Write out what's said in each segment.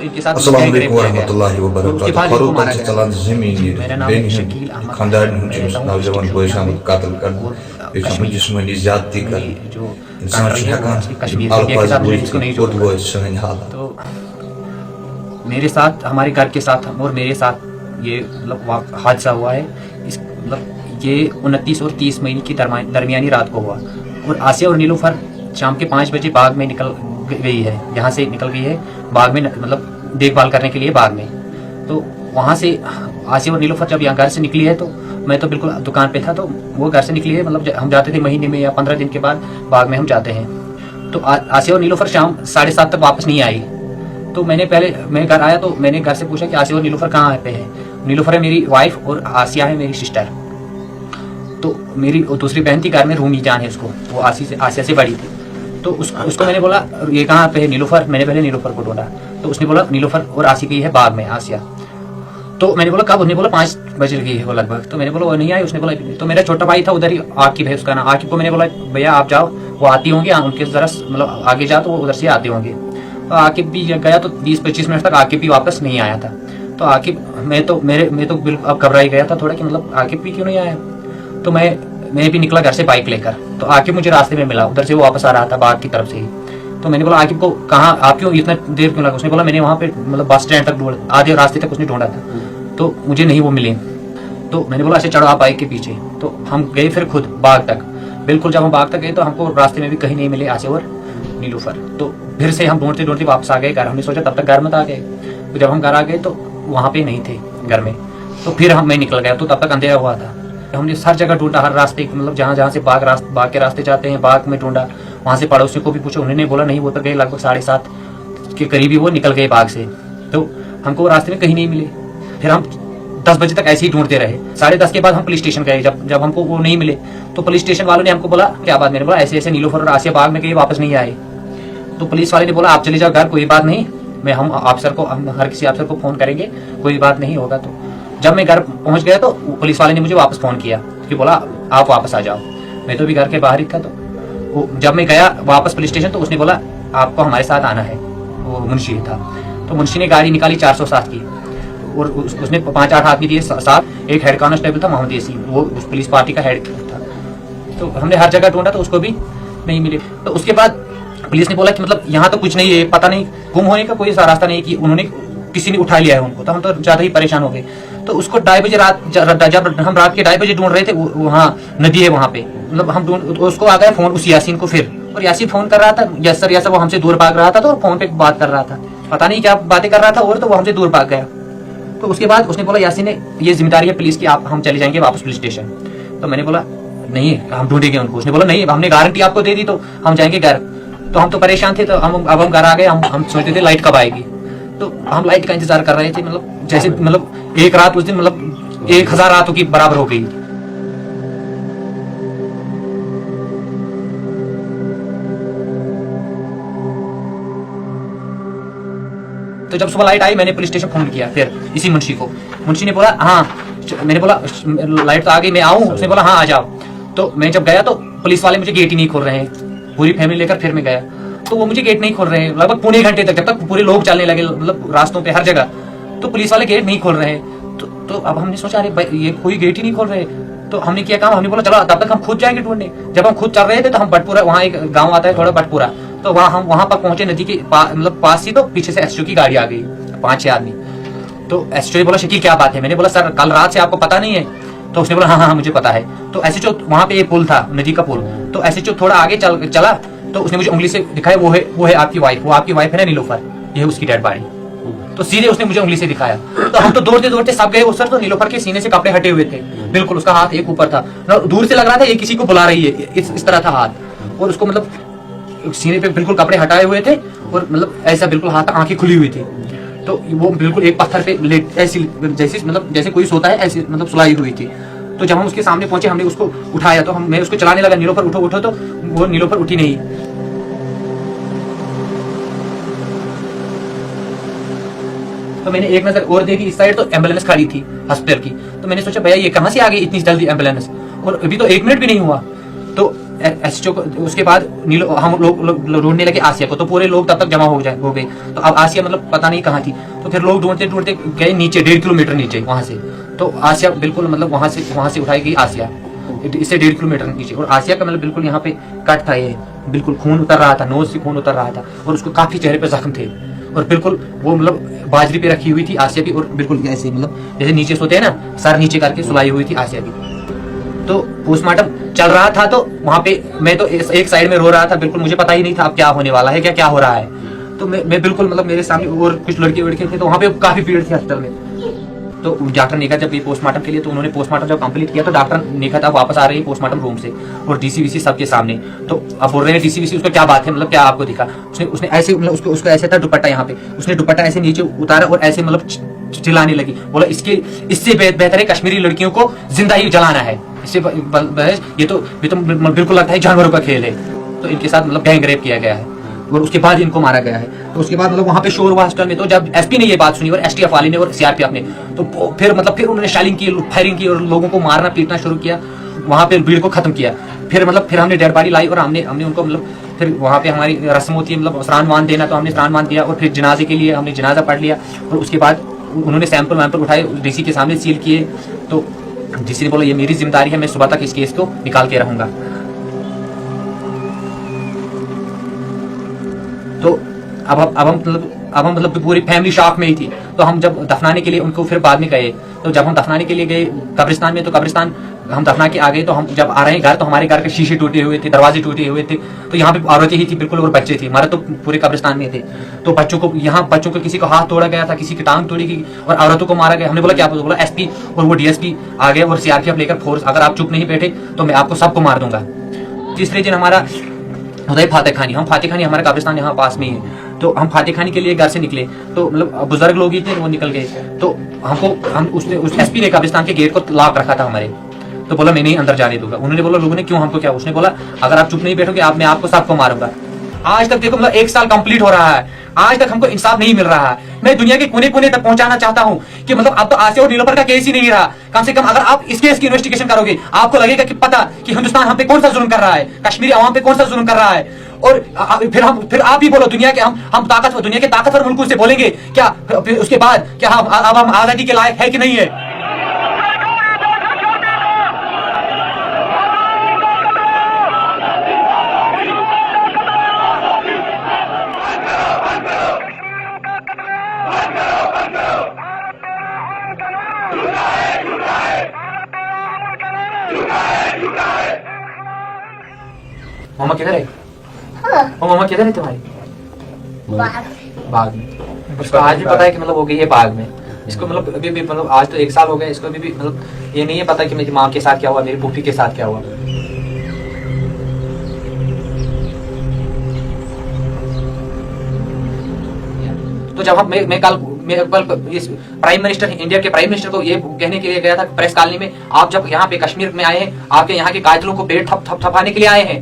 इनके साथ अस्सलाम वालेकुम वरहमतुल्लाहि वबरकातुहू। फरूक बन चलान ज़मीन बेन खानदार नौजवान बोय शामिल कत्ल कर बेशुमार जिस्मानी ज्यादती कर इंसान हकान अल्फाज बोझ बोझ सहन हालत। तो मेरे साथ, हमारे घर के साथ और मेरे साथ ये मतलब हादसा हुआ है। इस मतलब ये 29 और 30 महीने की दरमियानी रात को हुआ और आसिया और नीलूफर शाम के 5 बजे बाग में निकल गई है, यहाँ से निकल गई है बाग में, मतलब देखभाल करने के लिए बाग में। तो वहाँ से आसिया और नीलूफर जब यहाँ घर से निकली है तो मैं तो बिल्कुल दुकान पे था, तो वो घर से निकली है, मतलब हम जाते थे महीने में या 15 दिन के बाद बाग में हम जाते हैं। तो आसिया और नीलूफर शाम 7:30 तक वापस नहीं आई। तो मैं घर आया तो मैंने घर से पूछा कि आसिया और नीलूफर कहाँ पे है। नीलूफर है मेरी वाइफ और आसिया है मेरी सिस्टर। तो मेरी दूसरी बहन थी घर में, रूमी जान है उसको, वो आसिया से बड़ी थी। तो उसको मैंने बोला ये कहाँ पे है नीलूफर। मैंने पहले नीलूफर को ढूंढा तो उसने बोला नीलूफर और आसिया गई है बाग में, आसिया। तो मैंने बोला कब? उसने बोला 5 बजे गई है वो लगभग। तो मैंने बोला वो नहीं आई। उसने बोला तो मेरा छोटा भाई था उधर ही, आकिब है उसका नाम। आकिब को मैंने बोला भैया आप जाओ, वो आती होंगी, उनके जरा मतलब आगे जा तो वो उधर से आते होंगे। तो आकिब भी गया तो 20-25 मिनट तक आकिब भी वापस नहीं आया था। तो आकिब मैं तो बिल्कुल अब घबरा ही गया था थोड़ा कि मतलब आकिब भी क्यों नहीं आया। तो मैं भी निकला घर से बाइक लेकर। तो आकिब मुझे रास्ते में मिला, उधर से वो वापस आ रहा था बाग की तरफ से ही। तो मैंने बोला आकिब को कहाँ, आप क्यों इतना देर क्यों लगा? उसने बोला मैंने वहाँ पे मतलब बस स्टैंड तक ढूंढा, आधे रास्ते तक उसने ढूंढा था तो मुझे नहीं वो मिले। तो मैंने बोला अच्छा चढ़ो आप बाइक के पीछे। तो हम गए फिर खुद बाग तक। बिल्कुल जब हम बाग तक गए तो हमको रास्ते में भी कहीं नहीं मिले आसिया और नीलूफर। तो फिर से हम ढूंढते ढूंढते वापस आ गए घर। हमने सोचा तब तक घर मत आ गए। तो जब हम घर आ गए तो वहाँ पे नहीं थे घर में। तो फिर मैं निकल गया तो तब तक अंधेरा हुआ था। हमने हर जगह ढूंढा, हर रास्ते, मतलब जहाँ से बाग के रास्ते जाते हैं बाग में ढूंढा। वहाँ से पड़ोसियों को भी पूछा, उन्होंने बोला नहीं वो तो गए लगभग 7:30 के करीब ही वो निकल गए बाग से। तो हमको रास्ते में कहीं नहीं मिले। फिर हम 10 बजे तक ऐसे ही ढूंढते रहे। 10:30 के बाद हम पुलिस स्टेशन गए। जब हमको वो नहीं मिले तो पुलिस स्टेशन वालों ने हमको बोला क्या बात। मैंने बोला ऐसे ऐसे नीलूफर और आसिया बाग में गए वापस नहीं आए। तो पुलिस वाले ने बोला आप चले जाओ घर, कोई बात नहीं, हम हर किसी अफसर को फोन करेंगे, कोई बात नहीं होगा। तो जब मैं घर पहुंच गया तो पुलिस वाले ने मुझे वापस फोन किया कि बोला आप वापस आ जाओ। मैं तो भी घर के बाहर ही था। तो जब मैं गया वापस पुलिस स्टेशन तो उसने बोला आपको हमारे साथ आना है। वो मुंशी था। तो मुंशी ने गाड़ी निकाली 407 की और उसने 5-8 आदमी दिए साथ। एक हेड कांस्टेबल था मोहम्मद यासीन, वो उस पुलिस पार्टी का हेड था। तो हमने हर जगह ढूंढा तो उसको भी नहीं मिले। तो उसके बाद पुलिस ने बोला कि मतलब यहाँ तो कुछ नहीं है, पता नहीं गुम होने का कोई रास्ता नहीं कि उन्होंने किसी ने उठा लिया है उनको। तो हम तो ज्यादा ही परेशान हो गए। तो उसको 2:30 बजे जब हम रात के 2:30 बजे ढूंढ रहे थे, वहाँ नदी है वहाँ पे, मतलब हम उसको आ गया फोन उस यासीन को फिर, और यासीन फोन कर रहा था यस सर वो हमसे दूर भाग रहा था। तो फोन पे बात कर रहा था, पता नहीं क्या बातें कर रहा था, और तो वो हमसे दूर भाग गया। तो उसके बाद उसने बोला यासीन ने ये जिम्मेदारी है पुलिस की, आप हम चले जाएंगे वापस पुलिस स्टेशन। तो मैंने बोला नहीं हम ढूंढेंगे उनको। उसने बोला नहीं हमने गारंटी आपको दे दी तो हम जाएंगे घर। तो हम तो परेशान थे। तो अब हम घर आ गए। हम सोचते थे लाइट कब आएगी। तो हम लाइट का इंतजार कर रहे थे, मतलब जैसे मतलब एक रात उस दिन मतलब 1000 रातों की बराबर हो गई। तो जब सुबह लाइट आई मैंने पुलिस स्टेशन फोन किया फिर इसी मुंशी को। मुंशी ने बोला हाँ, मैंने बोला लाइट तो आ गई, मैं आऊँ? उसने बोला हाँ आ जाओ। तो मैं जब गया तो पुलिस वाले मुझे गेट ही नहीं खोल रहे हैं। पूरी फैमिली लेकर फिर मैं गया तो वो मुझे गेट नहीं खोल रहे हैं लगभग पौने घंटे तक, जब तक पूरे लोग चलने लगे मतलब रास्तों पे हर जगह। तो पुलिस वाले गेट नहीं खोल रहे हैं। तो अब हमने सोचा अरे ये कोई गेट ही नहीं खोल रहे। तो हमने किया काम, हमने बोला चलो तब तक हम खुद जाएंगे ढूंढने। जब हम खुद चल रहे थे तो हम बटपुरा, वहाँ एक गाँव आता है थोड़ा बटपुरा, तो हम वहाँ पर पहुंचे नदी के मतलब पास ही। तो पीछे से एसओ की गाड़ी आ गई 5-6 आदमी। तो एसओ ने बोला शकील क्या बात है? मैंने बोला सर कल रात से आपको पता नहीं है? तो उसने बोला हाँ मुझे पता है। तो एसएचओ वहाँ पे एक पुल था, नदी का पुल। तो एसएचओ थोड़ा आगे चला तो उसने मुझे उंगली से दिखाया वो है आपकी वाइफ, वो आपकी वाइफ है ना नीलूफर, ये है उसकी डेड बॉडी। तो सीधे उसने मुझे उंगली से दिखाया। तो हम तो दौड़ते दौड़ते सब गए उस सर। तो नीलूफर के सीने से कपड़े हटे हुए थे बिल्कुल, उसका हाथ एक ऊपर था, दूर से लग रहा था ये किसी को बुला रही है, इस तरह था हाथ। और उसको मतलब सीने पे बिल्कुल कपड़े हटाए हुए थे और मतलब ऐसा बिल्कुल हाथ, आंखें खुली हुई थी। तो वो बिल्कुल एक पत्थर पे लेट ऐसी जैसे मतलब जैसे कोई सोता है ऐसी मतलब सुलाई हुई थी। तो जब हम उसके सामने पहुंचे हमने उसको उठाया। तो मैं उसको चलाने लगा, नीलूफर उठो उठो, तो वो नीलूफर उठी नहीं। तो मैंने एक नजर और देखी इस साइड, तो एम्बुलेंस खड़ी थी हॉस्पिटल की। तो मैंने सोचा भैया ये कहाँ से आ गई इतनी जल्दी एम्बुलेंस, और अभी तो 1 मिनट भी नहीं हुआ। तो एसएचओ को, उसके बाद हम लोग ढूंढने लगे आसिया को, तो पूरे लोग तब तक जमा हो गए। तो अब आसिया मतलब पता नहीं कहाँ थी, तो फिर लोग ढूंढते ढूंढते गए नीचे 1.5 किलोमीटर नीचे वहां से, तो आसिया बिल्कुल मतलब वहां से उठाई गई आसिया, इससे 1.5 किलोमीटर नीचे। और आसिया का मतलब बिल्कुल यहाँ पे कट था, ये बिल्कुल खून उतर रहा था, नोज से खून उतर रहा था, और उसको काफी चेहरे पे जख्म थे, और बिल्कुल वो मतलब बाजरी पे रखी हुई थी आसिया भी, और बिल्कुल ऐसे मतलब जैसे नीचे सोते हैं ना, सर नीचे करके सुलाई हुई थी आसिया भी। तो पोस्टमार्टम चल रहा था, तो वहां पे मैं तो एक साइड में रो रहा था, बिल्कुल मुझे पता ही नहीं था अब क्या होने वाला है, क्या हो रहा है। तो मैं बिल्कुल मतलब मेरे सामने और कुछ लड़के वड़के थे, तो वहां पे काफी भीड़ थी अस्पताल में। तो डॉक्टर ने कहा जब ये पोस्टमार्टम के लिए, तो उन्होंने पोस्टमार्टम जब कंप्लीट किया, तो डॉक्टर ने कहा आप वापस आ रहे हैं पोस्टमार्टम रूम से, और डीसीबीसी सबके सामने। तो अब बोल रहे हैं डीसीबीसी, उसको क्या बात है, मतलब क्या आपको दिखा? उसने ऐसे मतलब उसको ऐसे था दुपट्टा यहाँ पे, उसने दुपट्टा ऐसे नीचे उतारा और ऐसे मतलब चिल्लाने लगी, बोला इससे बेहतर है कश्मीरी लड़कियों को जिंदा ही जलाना है, इससे ये तो बिल्कुल लगता है जानवरों का खेल है। तो इनके साथ मतलब गैंग रेप किया गया है, और उसके बाद इनको मारा गया है। तो उसके बाद मतलब वहां पे शोर हुआ हॉस्टल में। तो जब एसपी ने ये बात सुनी और एसटीएफ वाले ने और सीआरपीएफ ने, तो फिर उन्होंने शेलिंग की, फायरिंग की, और लोगों को मारना पीटना शुरू किया, वहां पे भीड़ को खत्म किया। फिर हमने डेड बॉडी लाई, और हमने उनको मतलब फिर वहां पे हमारी रस्म होती है मतलब स्नान वान देना, तो हमने स्नान वान दिया, और फिर जनाजे के लिए हमने जनाजा पढ़ लिया, और उसके बाद उन्होंने सैंपल वैंपल उठाए, डीसी के सामने सील किए। तो डीसी ने बोला ये मेरी जिम्मेदारी है, मैं सुबह तक इस केस को निकाल के रहूंगा। तो अब हम मतलब पूरी फैमिली शॉक में ही थी। तो हम जब दफनाने के लिए उनको फिर बाद में गए, तो जब हम दफनाने के लिए गए कब्रिस्तान में, तो कब्रिस्तान हम दफना के आ गए। तो हम जब आ रहे हैं घर, तो हमारे घर के शीशे टूटे हुए थे, दरवाजे टूटे हुए थे, तो यहाँ पे औरतें ही थी बिल्कुल, और बच्चे थे हमारे, तो पूरे कब्रिस्तान में थे। तो बच्चों को किसी को हाथ तोड़ा गया था, किसी की टांग तोड़ी गई, और औरतों को मारा गया। हमने बोला क्या? बोला एसपी और वो डीएसपी आ गए, और सीआरपीएफ लेकर फोर्स, अगर आप चुप नहीं बैठे तो मैं आपको सबको मार दूंगा। तीसरे दिन हमारा उदय फातेह खानी, हम फातेह खानी, हमारा कब्रिस्तान यहाँ पास में ही है, तो हम फातेह खानी के लिए घर से निकले। तो मतलब बुजुर्ग लोग ही थे, वो निकल गए। तो उस एसपी ने कब्रिस्तान के गेट को लॉक रखा था हमारे, तो बोला मैं नहीं अंदर जाने दूंगा। उन्होंने बोला लोगों ने क्यों, हमको क्या? उसने बोला अगर आप चुप नहीं बैठोगे मैं आपको सबको मारूंगा। आज तक देखो मतलब 1 साल कंप्लीट हो रहा है, आज तक हमको इंसाफ नहीं मिल रहा है। मैं दुनिया के कोने कोने तक पहुंचाना चाहता हूं कि मतलब अब तो आसिया और नीलोफर का केस ही नहीं रहा। कम से कम अगर आप इस केस की इन्वेस्टिगेशन करोगे, आपको लगेगा कि पता कि हिंदुस्तान हम पे कौन सा जुल्म कर रहा है, कश्मीरी आवाम पे कौन सा जुल्म कर रहा है। और फिर आप ही बोलो, दुनिया के हम ताकतवर, दुनिया के ताकतवर मुल्कों से बोलेंगे क्या फिर उसके बाद क्या अब हम आजादी के लायक है कि नहीं है? मम्मा किधर है? मम्मा किधर है तुम्हारी? बाग में। उसको आज भी पता है कि मतलब हो गई है बाग में। इसको मतलब अभी भी मतलब आज तो 1 साल हो गया, इसको अभी भी मतलब ये नहीं है पता कि मेरी माँ के साथ क्या हुआ, मेरी पुप्पी के साथ क्या हुआ। तो जब मैं कल इस प्राइम मिनिस्टर, इंडिया के प्राइम मिनिस्टर को ये कहने के लिए गया था प्रेस कॉलोनी में, आप जब यहाँ पे कश्मीर में आए हैं, आपके यहाँ के कातिलों को पेट थपथपाने के लिए आए हैं,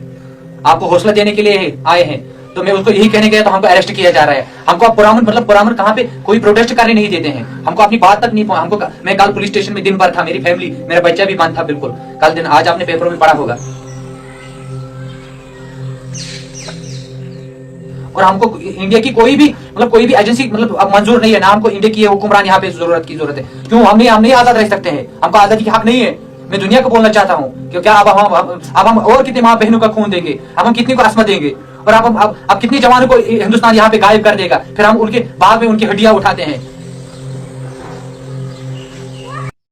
आपको हौसला देने के लिए आए हैं, तो मैं उसको यही कहने गया तो हमको अरेस्ट किया जा रहा है। हमको अब पुरामन कहाँ पे कोई प्रोटेस्ट करने नहीं देते हैं, हमको अपनी बात तक नहीं हमको। मैं कल पुलिस स्टेशन में दिन भर था, मेरी फैमिली, मेरा बच्चा भी बंद था बिल्कुल कल दिन। आज आपने पेपरों में पढ़ा होगा। और हमको इंडिया की कोई भी एजेंसी मतलब अब मंजूर नहीं है ना, हमको इंडिया की हुक्मरान यहाँ पे जरूरत है। क्यों? हम नहीं आजाद रह सकते हैं, हमको आजादी की हक नहीं है। मैं दुनिया को बोलना चाहता हूँ कि क्या अब हम और कितनी माँ बहनों का खून देंगे, अब हम कितनी को असमत देंगे, और अब कितनी जवानों को हिंदुस्तान यहाँ पे गायब कर देगा। फिर हम उनके बाग में उनकी हड्डियां उठाते हैं,